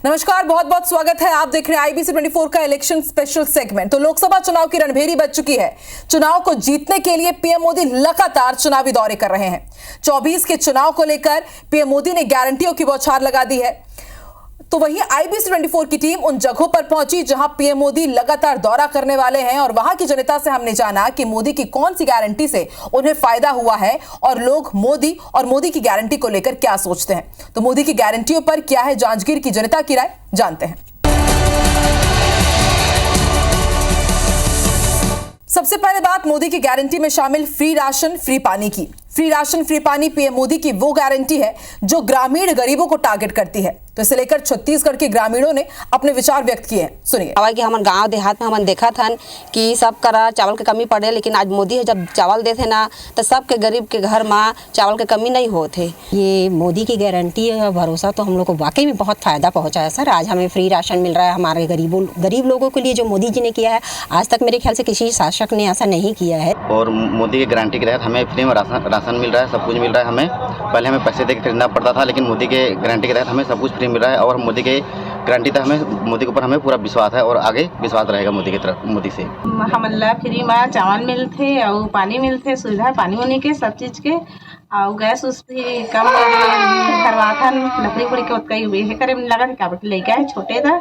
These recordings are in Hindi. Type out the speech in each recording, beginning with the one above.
नमस्कार, बहुत बहुत स्वागत है। आप देख रहे हैं आईबीसी 24 का इलेक्शन स्पेशल सेगमेंट। तो लोकसभा चुनाव की रणभेरी बज चुकी है। चुनाव को जीतने के लिए पीएम मोदी लगातार चुनावी दौरे कर रहे हैं। 24 के चुनाव को लेकर पीएम मोदी ने गारंटियों की बौछार लगा दी है। तो वहीं आईबीसी 24 की टीम उन जगहों पर पहुंची जहां पीएम मोदी लगातार दौरा करने वाले हैं और वहां की जनता से हमने जाना कि मोदी की कौन सी गारंटी से उन्हें फायदा हुआ है और लोग मोदी और मोदी की गारंटी को लेकर क्या सोचते हैं। तो मोदी की गारंटियों पर क्या है जांजगीर की जनता की राय, जानते हैं। सबसे पहले बात मोदी की गारंटी में शामिल फ्री राशन फ्री पानी की। फ्री राशन फ्री पानी पीएम मोदी की वो गारंटी है जो ग्रामीण गरीबों को टारगेट करती है। तो इसे लेकर छत्तीसगढ़ के ग्रामीणों ने अपने विचार व्यक्त किए हैं, सुनिए। कि हम गांव देहात में हम देखा था कि सब करा चावल की कमी पड़े, लेकिन आज मोदी जब चावल देते ना तो सबके गरीब के घर में चावल की कमी नहीं होते। ये मोदी की गारंटी और भरोसा तो हम लोग को वाकई में बहुत फ़ायदा पहुंचा है सर। आज हमें फ्री राशन मिल रहा है हमारे गरीब लोगों के लिए, जो मोदी जी ने किया है आज तक मेरे ख्याल से किसी शासक ने ऐसा नहीं किया है। और मोदी की गारंटी के तहत हमें फ्री में राशन मिल रहा है, सब कुछ मिल रहा है। हमें पहले हमें पैसे देकर खरीदना पड़ता था, लेकिन मोदी के गारंटी के तहत हमें सब कुछ फ्री मिल रहा है। और मोदी के गारंटी तक मोदी के ऊपर हमें पूरा विश्वास है और आगे विश्वास रहेगा मोदी की तरफ, मोदी से। हमला फ्री में चावल मिलते और पानी मिलते, सुविधा पानी होने के सब चीज के, और गैस उस भी कम करवाथन, लकड़ी उकड़ी के उतका ये करे लगा क्या लड़का है छोटे था।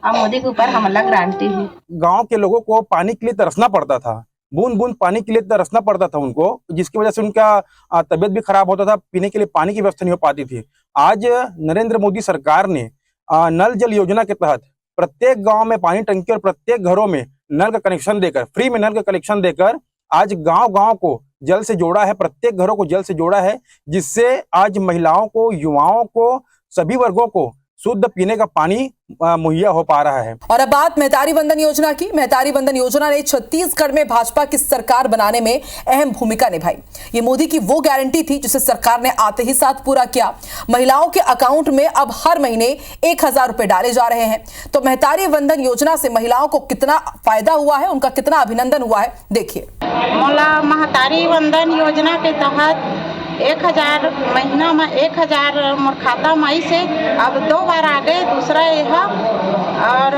और मोदी के ऊपर हमला गारंटी है। गांव के लोगों को पानी के लिए तरसना पड़ता था, बूंद बूंद पानी के लिए तरसना पड़ता था उनको, जिसकी वजह से उनका तबीयत भी खराब होता था, पीने के लिए पानी की व्यवस्था नहीं हो पाती थी। आज नरेंद्र मोदी सरकार ने नल जल योजना के तहत प्रत्येक गांव में पानी टंकी और प्रत्येक घरों में नल का कनेक्शन देकर, फ्री में नल का कनेक्शन देकर आज गांव को जल से जोड़ा है, प्रत्येक घरों को जल से जोड़ा है, जिससे आज महिलाओं को, युवाओं को, सभी वर्गों को शुद्ध पीने का पानी मुहैया हो पा रहा है। और अब बात मेहतारी वंदन योजना की। मेहतारी वंदन योजना ने छत्तीसगढ़ में भाजपा की सरकार बनाने में अहम भूमिका निभाई। ये मोदी की वो गारंटी थी जिसे सरकार ने आते ही साथ पूरा किया। महिलाओं के अकाउंट में अब हर महीने 1000 रुपए डाले जा रहे हैं। तो मेहतारी वंदन योजना से महिलाओं को कितना फायदा हुआ है, उनका कितना अभिनंदन हुआ है, देखिए। मेहतारी वंदन योजना के तहत 1000 महीना में 1000 मोर खाता माई से अब 2 बार आ गए, दूसरा यह। और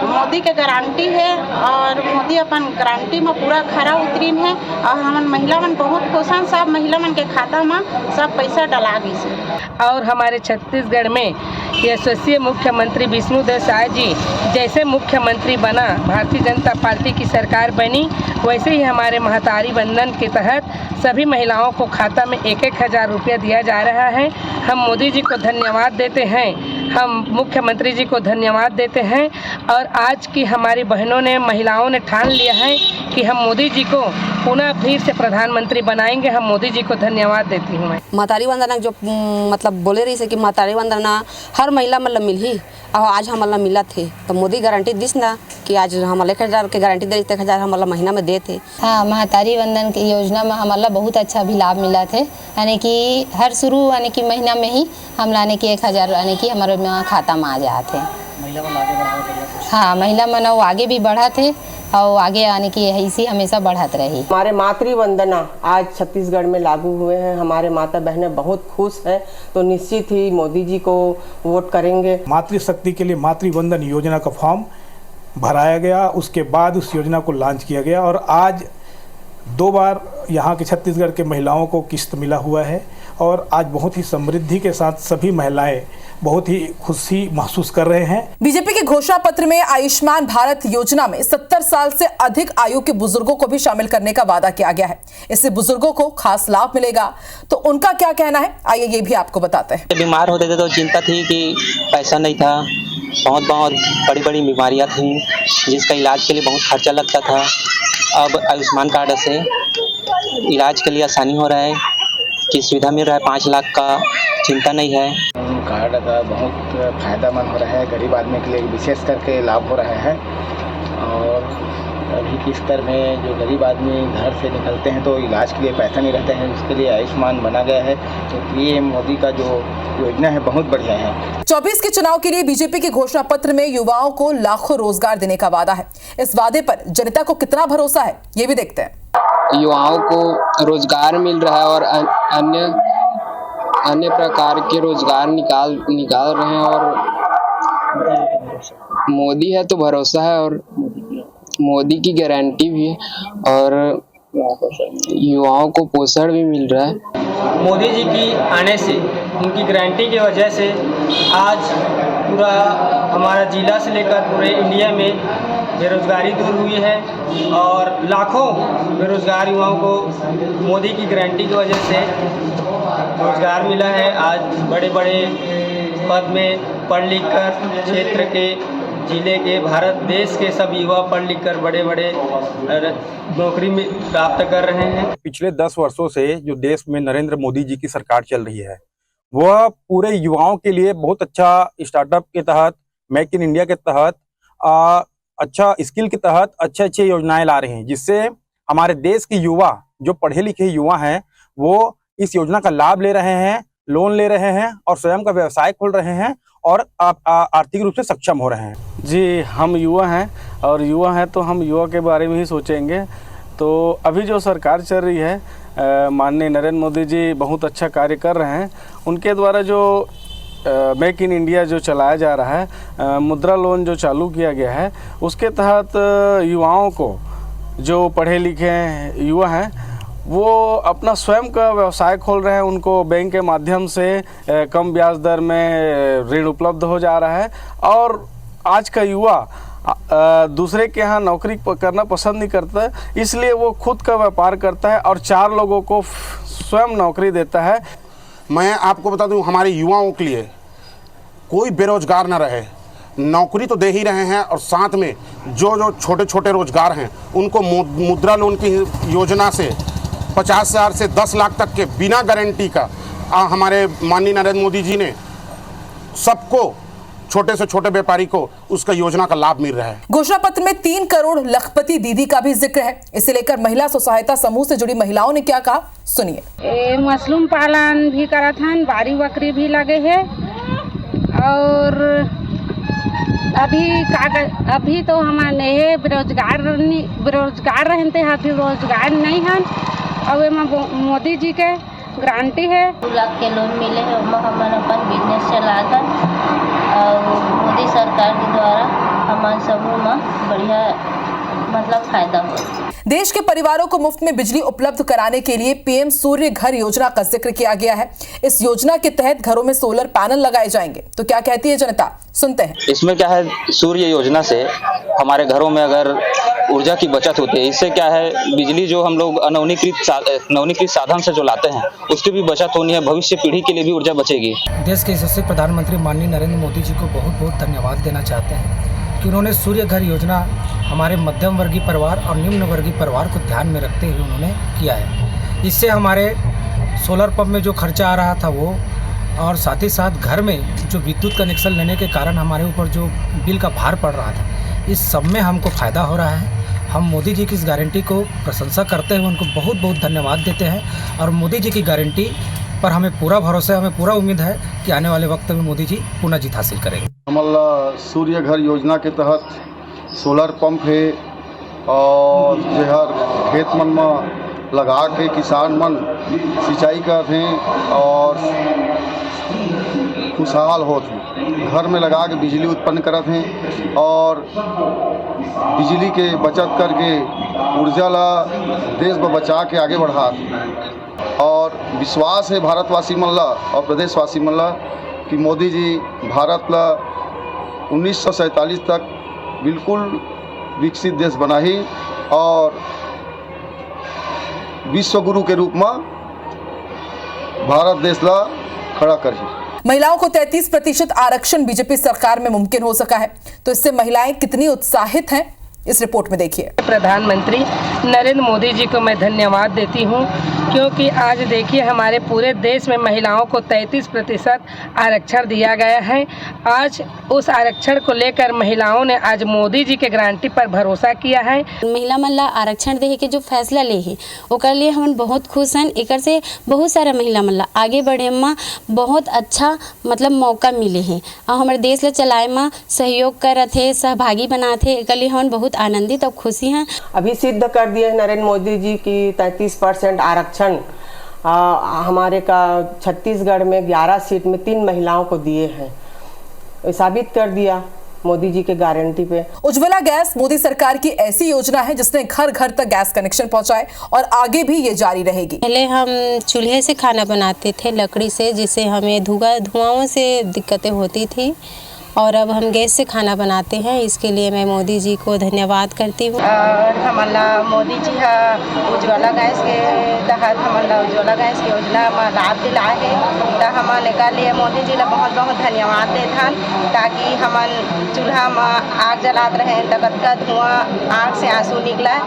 मोदी के गारंटी है और मोदी अपन गारंटी में पूरा खरा उतरीन है। और हम महिला मन बहुत खुश हैं, सब महिला मन के खाता में सब पैसा डला गई से। और हमारे छत्तीसगढ़ में यशस्वी मुख्यमंत्री विष्णुदेव साय जी जैसे मुख्यमंत्री बना, भारतीय जनता पार्टी की सरकार बनी, वैसे ही हमारे महतारी वंदन के तहत सभी महिलाओं को खाता में 1000 रुपया दिया जा रहा है। हम मोदी जी को धन्यवाद देते हैं, हम मुख्यमंत्री जी को धन्यवाद देते हैं। और आज की हमारी बहनों ने, महिलाओं ने ठान लिया है कि हम मोदी जी को पुनः फिर से प्रधानमंत्री बनाएंगे। हम मोदी जी को धन्यवाद देती हूँ मैं। महतारी वंदना जो मतलब बोले रही से कि महतारी वंदना हर महिला मतलब मिल ही, और आज हमारा मिला थे। तो मोदी गारंटी दिस ना कि आज हम 1000 के गारंटी दे, 1000 हमारा महीना में दे थे। हाँ, महतारी वंदन की योजना में हमारा बहुत अच्छा भी लाभ मिला थे। यानी कि हर शुरू यानी कि महीना में ही हम लाने की 1000 यानी कि हमारे खाता में आ जाते। हाँ, महिला मन आगे भी बढ़ा थे और आगे आने की इसी हमेशा बढ़त रही। हमारे मातृ वंदना आज छत्तीसगढ़ में लागू हुए हैं, हमारे माता बहनें बहुत खुश हैं, तो निश्चित ही मोदी जी को वोट करेंगे। मातृशक्ति के लिए मातृ वंदन योजना का फॉर्म भराया गया, उसके बाद उस योजना को लॉन्च किया गया और आज 2 बार यहाँ के छत्तीसगढ़ के महिलाओं को किस्त मिला हुआ है। और आज बहुत ही समृद्धि के साथ सभी महिलाएं बहुत ही खुशी महसूस कर रहे हैं। बीजेपी के घोषणा पत्र में आयुष्मान भारत योजना में 70 साल से अधिक आयु के बुजुर्गों को भी शामिल करने का वादा किया गया है। इससे बुजुर्गों को खास लाभ मिलेगा। तो उनका क्या कहना है, आइए ये भी आपको बताते हैं। बीमार होते थे तो चिंता थी कि पैसा नहीं था, बहुत बड़ी बड़ी बीमारियां थी जिसका इलाज के लिए बहुत खर्चा लगता था। अब आयुष्मान कार्ड से इलाज के लिए आसानी हो रहा है कि सुविधा मिल रहा है, 5 लाख का चिंता नहीं है। कार्ड का बहुत फायदेमंद हो रहा है, गरीब आदमी के लिए विशेष करके लाभ हो रहा है। और अभी की स्तर में जो गरीब आदमी घर से निकलते हैं तो इलाज के लिए पैसा नहीं रहता है, उसके लिए आयुष्मान बना गया है। तो ये मोदी का जो योजना है बहुत बढ़िया है। 24 के चुनाव के लिए बीजेपी के घोषणा पत्र में युवाओं को लाखों रोजगार देने का वादा है। इस वादे पर जनता को कितना भरोसा है, ये भी देखते हैं। युवाओं को रोजगार मिल रहा है और अन्य प्रकार के रोजगार निकाल रहे हैं और मोदी है तो भरोसा है, और मोदी की गारंटी भी है, और युवाओं को पोषण भी मिल रहा है। मोदी जी की आने से, उनकी गारंटी की वजह से आज पूरा हमारा जिला से लेकर पूरे इंडिया में बेरोजगारी दूर हुई है और लाखों बेरोजगार युवाओं को मोदी की गारंटी की वजह से रोजगार मिला है। आज बड़े बड़े पद में पढ़ लिख कर क्षेत्र के, जिले के, भारत देश के सब युवा पढ़ लिख कर बड़े बड़े नौकरी में प्राप्त कर रहे हैं। पिछले 10 वर्षों से जो देश में नरेंद्र मोदी जी की सरकार चल रही है, वह पूरे युवाओं के लिए बहुत अच्छा स्टार्टअप के तहत, मेक इन इंडिया के तहत, अच्छा स्किल के तहत अच्छे योजनाएं ला रहे हैं, जिससे हमारे देश के युवा, जो पढ़े लिखे युवा हैं, वो इस योजना का लाभ ले रहे हैं, लोन ले रहे हैं और स्वयं का व्यवसाय खोल रहे हैं और आर्थिक रूप से सक्षम हो रहे हैं। जी, हम युवा हैं और युवा हैं तो हम युवा के बारे में ही सोचेंगे। तो अभी जो सरकार चल रही है, माननीय नरेंद्र मोदी जी बहुत अच्छा कार्य कर रहे हैं। उनके द्वारा जो मेक इन इंडिया जो चलाया जा रहा है, मुद्रा लोन जो चालू किया गया है, उसके तहत युवाओं को, जो पढ़े लिखे युवा हैं, वो अपना स्वयं का व्यवसाय खोल रहे हैं। उनको बैंक के माध्यम से कम ब्याज दर में ऋण उपलब्ध हो जा रहा है और आज का युवा दूसरे के यहाँ नौकरी करना पसंद नहीं करता, इसलिए वो खुद का व्यापार करता है और 4 लोगों को स्वयं नौकरी देता है। मैं आपको बता दूं, हमारे युवाओं के लिए कोई बेरोजगार न रहे, नौकरी तो दे ही रहे हैं और साथ में जो छोटे छोटे रोजगार हैं उनको मुद्रा लोन की योजना से 50,000 से 10 लाख तक के बिना गारंटी का हमारे माननीय नरेंद्र मोदी जी ने सबको, छोटे से छोटे व्यापारी को उसका योजना का लाभ मिल रहा है। घोषणा पत्र में 3 करोड़ लखपति दीदी का भी जिक्र है। इसे लेकर महिला स्व सहायता समूह से जुड़ी महिलाओं ने क्या कहा, सुनिए। मशरूम पालन भी करत हन, बारी बकरी भी लगे है और अभी तो हमारे बेरोजगार रहते हैं, अभी रोजगार नहीं है। अब मोदी जी के गारंटी है, 2 लाख के लोन मिले हैं, हमारा अपन बिजनेस चला कर और मोदी सरकार के द्वारा हमारे समूह में बढ़िया मतलब फायदा हो। देश के परिवारों को मुफ्त में बिजली उपलब्ध कराने के लिए पीएम सूर्य घर योजना का जिक्र किया गया है। इस योजना के तहत घरों में सोलर पैनल लगाए जाएंगे। तो क्या कहती है जनता, सुनते हैं। इसमें क्या है, सूर्य योजना से हमारे घरों में अगर ऊर्जा की बचत होती है, इससे क्या है, बिजली जो हम लोग नवनीकृत साधन से जो लाते हैं उसकी भी बचत होनी है, भविष्य पीढ़ी के लिए भी ऊर्जा बचेगी। देश के यशस्वी प्रधानमंत्री माननीय नरेंद्र मोदी जी को बहुत बहुत धन्यवाद देना चाहते हैं कि उन्होंने सूर्य घर योजना हमारे मध्यम वर्गीय परिवार और निम्न वर्गीय परिवार को ध्यान में रखते हुए उन्होंने किया है। इससे हमारे सोलर पंप में जो खर्चा आ रहा था वो, और साथ ही साथ घर में जो विद्युत कनेक्शन लेने के कारण हमारे ऊपर जो बिल का भार पड़ रहा था, इस सब में हमको फ़ायदा हो रहा है। हम मोदी जी की इस गारंटी को प्रशंसा करते हुए उनको बहुत बहुत धन्यवाद देते हैं और मोदी जी की गारंटी पर हमें पूरा भरोसा है, हमें पूरा उम्मीद है कि आने वाले वक्त में मोदी जी पुनः जीत हासिल करेंगे। हमारा सूर्य घर योजना के तहत सोलर पंप है और जहर खेत मन में लगा के किसान मन सिंचाई करते हैं और खुशहाल होते हैं। घर में लगा के बिजली उत्पन्न करते हैं और बिजली के बचत करके ऊर्जा ला देश में बचा के आगे बढ़ाते हैं। और विश्वास है भारतवासी मन ला और प्रदेशवासी मन ला कि मोदी जी भारत ला 1947 तक बिल्कुल विकसित देश बना ही और विश्व गुरु के रूप में भारत देश ला खड़ा कर ही। महिलाओं को 33% आरक्षण बीजेपी सरकार में मुमकिन हो सका है, तो इससे महिलाएं कितनी उत्साहित हैं, इस रिपोर्ट में देखिए। प्रधानमंत्री नरेंद्र मोदी जी को मैं धन्यवाद देती हूं, क्योंकि आज देखिए हमारे पूरे देश में महिलाओं को 33% आरक्षण दिया गया है। आज उस आरक्षण को लेकर महिलाओं ने आज मोदी जी के गारंटी पर भरोसा किया है। महिला मन ला आरक्षण देहे के जो फैसला ले है ओकर लिए हम बहुत खुश हैं। एकर से बहुत सारा महिला मन ला आगे बढ़े में बहुत अच्छा मतलब मौका मिले हैं और हमारे देश ला चलाए में सहयोग करत है, सहभागी बनाते हैं। एकर लिए हम बहुत आनंदित और खुशी हैं। अभी सिद्ध कर दिए नरेंद्र मोदी जी की 33% आरक्षण हमारे का छत्तीसगढ़ में 11 सीट में 3 महिलाओं को दिए हैं। साबित कर दिया मोदी जी के गारंटी पे। उज्ज्वला गैस मोदी सरकार की ऐसी योजना है जिसने घर घर तक गैस कनेक्शन पहुंचाए और आगे भी ये जारी रहेगी। पहले हम चूल्हे से खाना बनाते थे लकड़ी से, जिससे हमें धुआंओं से दिक्कतें होती थी, और अब हम गैस से खाना बनाते हैं। इसके लिए मैं मोदी जी को धन्यवाद करती हूँ। और हमारा मोदी जी है उज्ज्वला गैस के तहत हमारा उज्ज्वला गैस की योजना में लाभ दिलाए है, तो हमारे का लिए मोदी जी ला बहुत बहुत धन्यवाद देथन, ताकि हमन चूल्हा में आग जलात रहे तो कतका धुआं आग से आंसू निकला।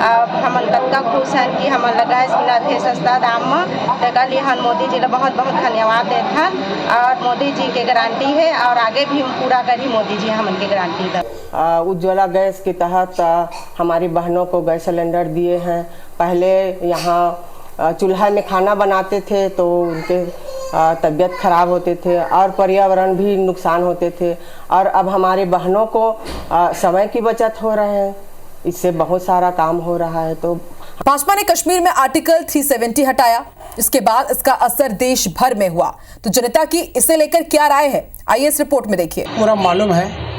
अब हमन कतका खुश हैं कि हमारा गैस मिला थे सस्ता दाम में, तो लिए हम मोदी जी ला बहुत बहुत धन्यवाद देथन। और मोदी जी के गारंटी है और आगे भी पूरा करी मोदी जी हमन के गारंटी दा। उज्ज्वला गैस के तहत हमारी बहनों को गैस सिलेंडर दिए हैं। पहले यहाँ चूल्हा में खाना बनाते थे तो उनके तबीयत खराब होते थे और पर्यावरण भी नुकसान होते थे, और अब हमारे बहनों को समय की बचत हो रहे हैं, इससे बहुत सारा काम हो रहा है। तो भाजपा ने कश्मीर में आर्टिकल 370 हटाया, इसके बाद इसका असर देश भर में हुआ। तो जनता की इसे लेकर क्या राय है, आइए इस रिपोर्ट में देखिए। पूरा मालूम है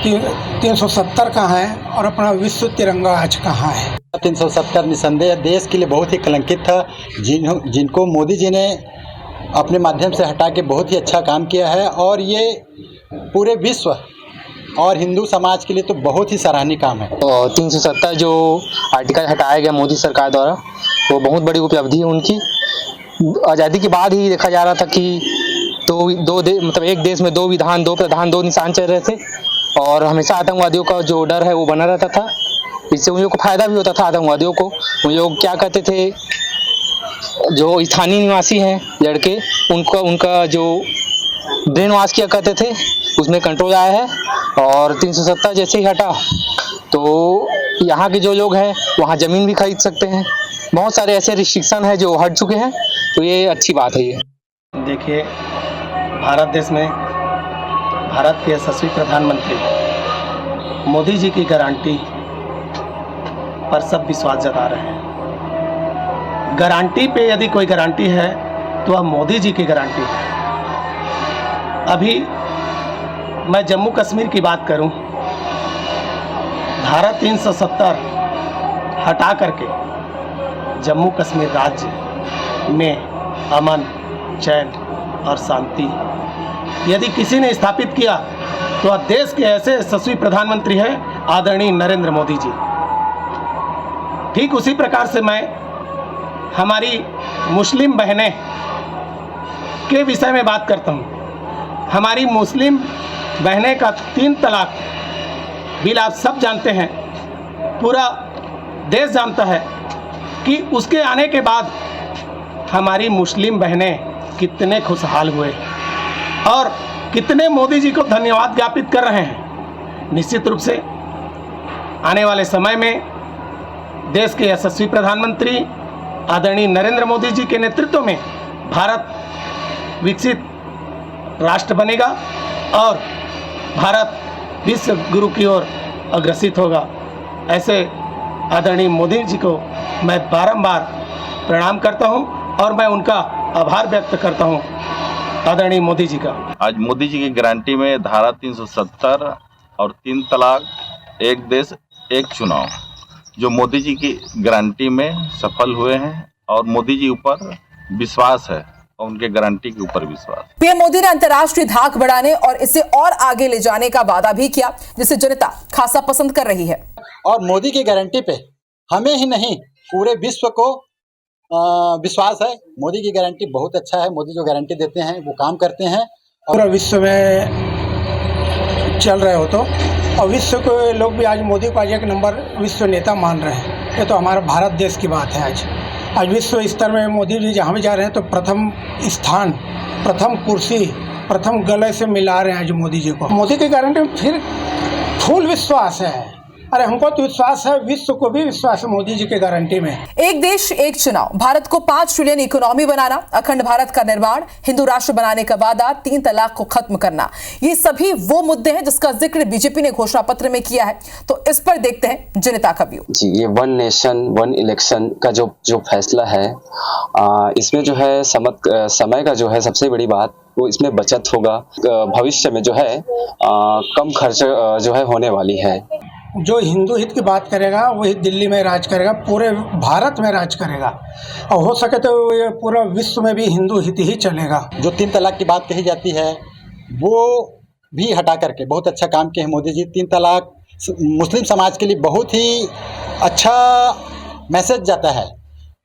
370 कहाँ है और अपना विश्व तिरंगा आज कहाँ है। 370 निसंदेह देश के लिए बहुत ही कलंकित था, जिनको मोदी जी ने अपने माध्यम से हटा के बहुत ही अच्छा काम किया है, और ये पूरे विश्व और हिंदू समाज के लिए तो बहुत ही सराहनीय काम है। 370 जो आर्टिकल हटाया गया मोदी सरकार द्वारा, वो बहुत बड़ी उपलब्धि है उनकी। आज़ादी के बाद ही देखा जा रहा था कि मतलब एक देश में 2 विधान 2 प्रधान 2 निशान चल रहे थे, और हमेशा आतंकवादियों का जो डर है वो बना रहता था। इससे उन लोगों को फायदा भी होता था। आतंकवादियों को उन लोग क्या कहते थे, जो स्थानीय निवासी हैं लड़के, उनका जो ब्रेन वॉश किया करते थे, उसमें कंट्रोल आया है। और 370 जैसे ही हटा तो यहाँ के जो लोग हैं वहाँ ज़मीन भी खरीद सकते हैं। बहुत सारे ऐसे रिस्ट्रिक्शन है जो हट चुके हैं, तो ये अच्छी बात है। ये देखिए, भारत देश में भारत के यशस्वी प्रधानमंत्री मोदी जी की गारंटी पर सब विश्वास जता रहे हैं। गारंटी पे यदि कोई गारंटी है तो वह मोदी जी की गारंटी है। अभी मैं जम्मू कश्मीर की बात करूं, धारा 370 हटा करके जम्मू कश्मीर राज्य में अमन, चैन और शांति यदि किसी ने स्थापित किया तो देश के ऐसे यशस्वी प्रधानमंत्री हैं आदरणीय नरेंद्र मोदी जी। ठीक उसी प्रकार से मैं हमारी मुस्लिम बहनें के विषय में बात करता हूँ। हमारी मुस्लिम बहनें का 3 तलाक बिल आप सब जानते हैं, पूरा देश जानता है कि उसके आने के बाद हमारी मुस्लिम बहनें कितने खुशहाल हुए और कितने मोदी जी को धन्यवाद ज्ञापित कर रहे हैं। निश्चित रूप से आने वाले समय में देश के यशस्वी प्रधानमंत्री आदरणीय नरेंद्र मोदी जी के नेतृत्व में भारत विकसित राष्ट्र बनेगा और भारत विश्व गुरु की ओर अग्रसित होगा। ऐसे आदरणीय मोदी जी को मैं बारंबार प्रणाम करता हूं और मैं उनका आभार व्यक्त करता हूं, आदरणीय मोदी जी का। आज मोदी जी की गारंटी में धारा 370 और 3 तलाक, एक देश एक चुनाव, जो मोदी जी की गारंटी में सफल हुए हैं और मोदी जी ऊपर विश्वास है और उनके गारंटी के ऊपर विश्वास। पीएम मोदी ने अंतर्राष्ट्रीय धाक बढ़ाने और इसे और आगे ले जाने का वादा भी किया, जिसे जनता खासा पसंद कर रही है। और मोदी की गारंटी पे हमें ही नहीं पूरे विश्व को विश्वास है। मोदी की गारंटी बहुत अच्छा है। मोदी जो गारंटी देते हैं वो काम करते हैं। पूरा विश्व में चल रहे हो तो, और विश्व के लोग भी आज मोदी को आज एक नंबर विश्व नेता मान रहे हैं। ये तो हमारा भारत देश की बात है। आज विश्व स्तर में मोदी जी जहाँ भी जा रहे हैं तो प्रथम स्थान, प्रथम कुर्सी, प्रथम गले से मिला रहे हैं आज मोदी जी को। मोदी की गारंटी में फिर फुल विश्वास है। अरे हमको तो विश्वास है, विश्व को भी विश्वास है मोदी जी के गारंटी में। एक देश एक चुनाव, भारत को 5 ट्रिलियन इकोनॉमी बनाना, अखंड भारत का निर्माण, हिंदू राष्ट्र बनाने का वादा, 3 तलाक को खत्म करना, ये सभी वो मुद्दे हैं जिसका जिक्र बीजेपी ने घोषणा पत्र में किया है। तो इस पर देखते हैं जनता का व्यू। जी, ये 1 नेशन 1 इलेक्शन का जो फैसला है, इसमें जो है समय का जो है सबसे बड़ी बात वो इसमें बचत होगा। भविष्य में जो है कम खर्च जो है होने वाली है। जो हिंदू हित की बात करेगा वही दिल्ली में राज करेगा, पूरे भारत में राज करेगा, और हो सके तो ये पूरा विश्व में भी हिंदू हित ही चलेगा। जो 3 तलाक की बात कही जाती है वो भी हटा करके बहुत अच्छा काम किया है मोदी जी। 3 तलाक मुस्लिम समाज के लिए बहुत ही अच्छा मैसेज जाता है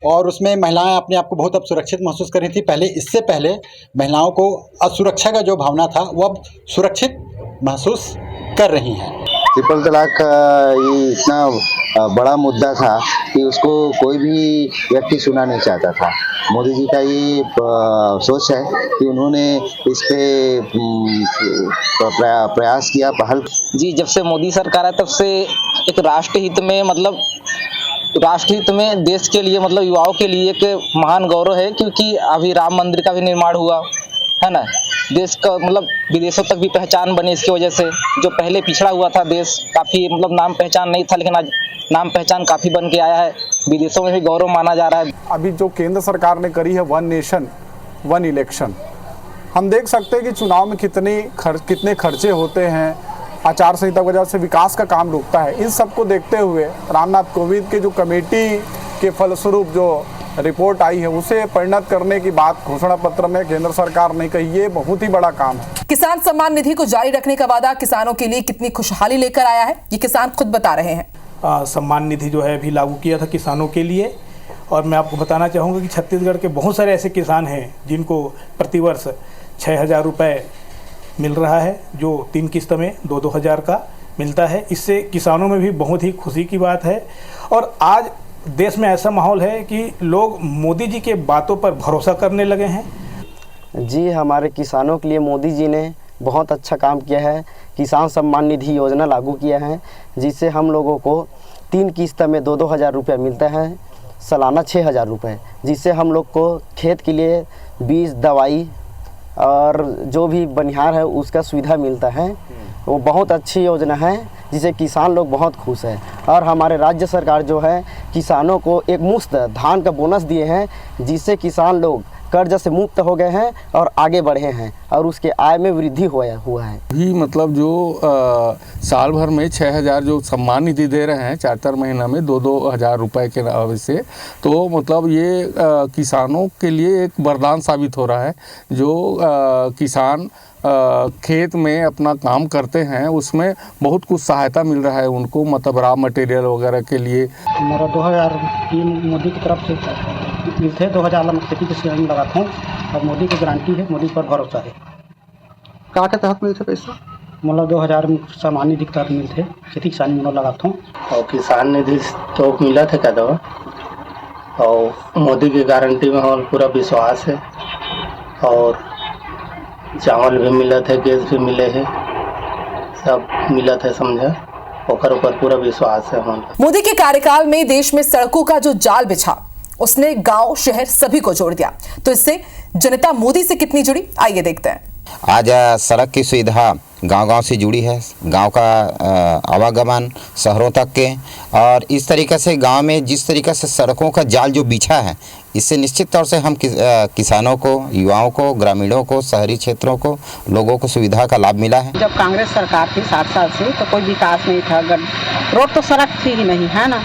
और उसमें महिलाएं अपने आप को बहुत अब सुरक्षित महसूस कर रही थी। पहले, इससे पहले महिलाओं को असुरक्षा का जो भावना था वो अब सुरक्षित महसूस कर रही हैं। ट्रिपल तलाक का ये इतना बड़ा मुद्दा था कि उसको कोई भी व्यक्ति सुना नहीं चाहता था। मोदी जी का ये सोच है कि उन्होंने इस पे प्रयास किया, पहल जी। जब से मोदी सरकार है तब से एक राष्ट्रहित में मतलब राष्ट्रहित में देश के लिए मतलब युवाओं के लिए एक महान गौरव है, क्योंकि अभी राम मंदिर का भी निर्माण हुआ है ना। देश का मतलब विदेशों तक भी पहचान बनी इसकी वजह से। जो पहले पिछड़ा हुआ था देश, काफ़ी मतलब नाम पहचान नहीं था, लेकिन आज नाम पहचान काफ़ी बन के आया है, विदेशों में भी गौरव माना जा रहा है। अभी जो केंद्र सरकार ने करी है 1 नेशन 1 इलेक्शन, हम देख सकते हैं कि चुनाव में कितने खर्चे होते हैं, आचार संहिता की वजह से विकास का काम रुकता है। इन सब को देखते हुए रामनाथ कोविंद के जो कमेटी के फलस्वरूप जो रिपोर्ट आई है उसे परिणत करने की बात घोषणा पत्र में केंद्र सरकार ने कही। ये बहुत ही बड़ा काम है। किसान सम्मान निधि को जारी रखने का वादा किसानों के लिए कितनी खुशहाली लेकर आया है, ये किसान खुद बता रहे हैं। सम्मान निधि जो है अभी लागू किया था किसानों के लिए, और मैं आपको बताना चाहूँगा कि छत्तीसगढ़ के बहुत सारे ऐसे किसान हैं जिनको प्रतिवर्ष 6,000 रुपये मिल रहा है, जो 3 किस्त में 2-2 हज़ार का मिलता है। इससे किसानों में भी बहुत ही खुशी की बात है। और आज देश में ऐसा माहौल है कि लोग मोदी जी के बातों पर भरोसा करने लगे हैं। जी, हमारे किसानों के लिए मोदी जी ने बहुत अच्छा काम किया है। किसान सम्मान निधि योजना लागू किया है, जिससे हम लोगों को 3 किस्त में 2-2 हज़ार रुपये मिलता है, सालाना 6,000 रुपये, जिससे हम लोग को खेत के लिए बीज, दवाई और जो भी बनिहार है उसका सुविधा मिलता है। वो बहुत अच्छी योजना है जिसे किसान लोग बहुत खुश हैं। और हमारे राज्य सरकार जो है किसानों को एक मुफ्त धान का बोनस दिए हैं, जिससे किसान लोग कर्ज से मुक्त हो गए हैं और आगे बढ़े हैं और उसके आय में वृद्धि हुआ है। भी मतलब जो साल भर में 6,000 जो सम्मान निधि दे रहे हैं 4-4 महीना में 2-2 हज़ार रुपये के नाम से, तो मतलब ये किसानों के लिए एक वरदान साबित हो रहा है। जो किसान खेत में अपना काम करते हैं उसमें बहुत कुछ सहायता मिल रहा है उनको, मतलब रॉ मटेरियल वगैरह के लिए। मेरा 2003 मोदी की तरफ से मिलते 2,000 मैं खेती के सीजन में लगाता हूँ और मोदी की गारंटी है, मोदी पर भरोसा है। क्या के तहत मिलते पैसा? मतलब 2,000 सम्मान निधि के तहत मिलते खेती किसानी में लगाता हूँ। और किसान निधि तो मिला था क्या दवा, और मोदी की गारंटी में हमारा पूरा विश्वास है। और चावल भी मिला था, गैस भी मिले है, सब मिला था, समझा, ओकर ऊपर पूरा विश्वास है हमारा। मोदी के कार्यकाल में देश में सड़कों का जो जाल बिछा, उसने गांव शहर सभी को जोड़ दिया। तो इससे जनता मोदी से कितनी जुड़ी, आइए देखते हैं। आज सड़क की सुविधा गांव-गांव से जुड़ी है, गांव का आवागमन शहरों तक के, और इस तरीक़े से गांव में जिस तरीक़े से सड़कों का जाल जो बिछा है, इससे निश्चित तौर से हम किसानों को, युवाओं को, ग्रामीणों को, शहरी क्षेत्रों को, लोगों को सुविधा का लाभ मिला है। जब कांग्रेस सरकार थी 60 साल से तो कोई विकास नहीं था, रोड तो सड़क थी ही नहीं, है ना।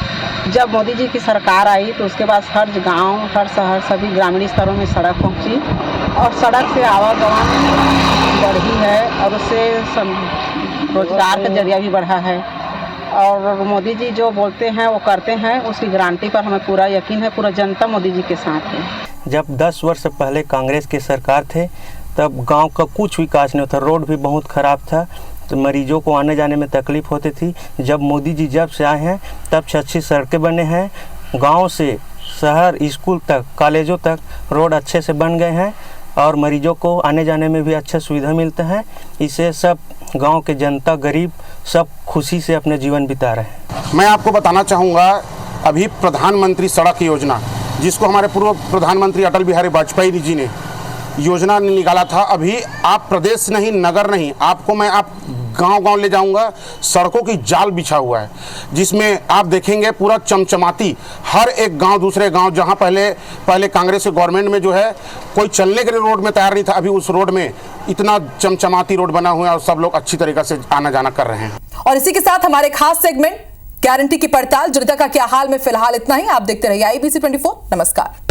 जब मोदी जी की सरकार आई तो उसके बाद हर गांव, हर शहर, सभी ग्रामीण स्तरों में सड़क पहुंची और सड़क से आवागमन बढ़ी है और उससे रोजगार का जरिया भी बढ़ा है। और मोदी जी जो बोलते हैं वो करते हैं, उसकी गारंटी पर हमें पूरा यकीन है, पूरा जनता मोदी जी के साथ है। जब 10 वर्ष पहले कांग्रेस के सरकार थे तब गांव का कुछ विकास नहीं होता, रोड भी बहुत ख़राब था, तो मरीजों को आने जाने में तकलीफ़ होती थी। जब मोदी जी जब से आए हैं तब से अच्छी सड़कें बने हैं, गांव से शहर, स्कूल तक, कॉलेजों तक रोड अच्छे से बन गए हैं और मरीजों को आने जाने में भी अच्छा सुविधा मिलता है। इससे सब गांव के जनता, गरीब सब खुशी से अपने जीवन बिता रहे हैं। मैं आपको बताना चाहूँगा, अभी प्रधानमंत्री सड़क योजना, जिसको हमारे पूर्व प्रधानमंत्री अटल बिहारी वाजपेयी जी ने योजना निकाला था, अभी आप प्रदेश नहीं, नगर नहीं, आपको मैं आप गांव-गांव ले जाऊंगा। सड़कों की जाल बिछा हुआ है जिसमें आप देखेंगे पूरा चमचमाती, हर एक गांव दूसरे गांव, जहां पहले कांग्रेस के गवर्नमेंट में जो है कोई चलने के लिए रोड में तैयार नहीं था, अभी उस रोड में इतना चमचमाती रोड बना हुआ है और सब लोग अच्छी तरीके से आना जाना कर रहे हैं। और इसी के साथ हमारे खास सेगमेंट गारंटी की पड़ताल जनता का क्या हाल में फिलहाल इतना ही। आप देखते रहिए IBC 24। नमस्कार।